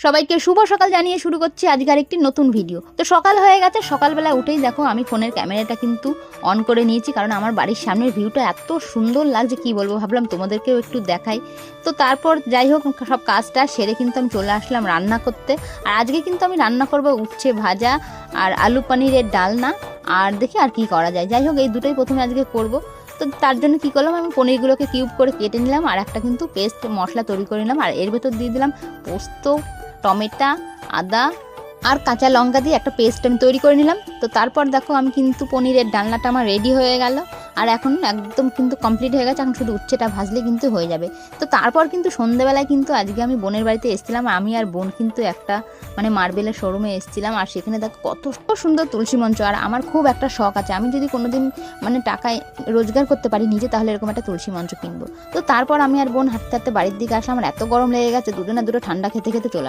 সবাইকে শুভ সকাল জানিয়ে শুরু করছি আজকের একটি নতুন ভিডিও। তো সকাল হয়ে গেছে, সকালবেলা উঠেই দেখো আমি ফোনের ক্যামেরাটা কিন্তু অন করে নিয়েছি, কারণ আমার বাড়ির সামনের ভিউটা এত সুন্দর লাগছে কি বলবো, ভাবলাম তোমাদেরকেও একটু দেখাই। তো তারপর যাই হোক সব কাজটা সেরে কিন্তু আমি চলে আসলাম রান্না করতে। আর আজকে কিন্তু আমি রান্না করব উচ্ছে ভাজা আর আলু পনিরের ডালনা, আর দেখি আর কি করা যায়। যাই হোক এই দুটোই প্রথমে আজকে করব। তো তার জন্য কী করলাম, আমি পনিরগুলোকে কিউব করে কেটে নিলাম আর একটা কিন্তু পেস্ট মশলা তৈরি করে নিলাম, আর এর ভেতর দিয়ে দিলাম পোস্ত, টমেটো, আদা আর কাঁচা লঙ্কা দিয়ে একটা পেস্ট আমি তৈরি করে নিলাম। তো তারপর দেখো আমি কিন্তু পনিরের ডালনাটা আমার রেডি হয়ে গেল, আর এখন একদম কিন্তু কমপ্লিট হয়ে গেছে। এখন শুধু উচ্ছেটা ভাজলে কিন্তু হয়ে যাবে। তো তারপর কিন্তু সন্ধ্যেবেলায় কিন্তু আজকে আমি বোনের বাড়িতে এসেছিলাম, আমি আর বোন কিন্তু একটা মার্বেলের শোরুমে এসেছিলাম, আর সেখানে দেখো কত সুন্দর তুলসী মঞ্চ। আর আমার খুব একটা শখ আছে, আমি যদি কোনোদিন টাকায় রোজগার করতে পারি নিজে, তাহলে এরকম একটা তুলসী মঞ্চ কিনবো। তো তারপর আমি আর বোন হাঁটতে হাঁটতে বাড়ির দিকে আসলাম, আমার এত গরম লেগে গেছে, দুটো ঠান্ডা খেতে খেতে চলে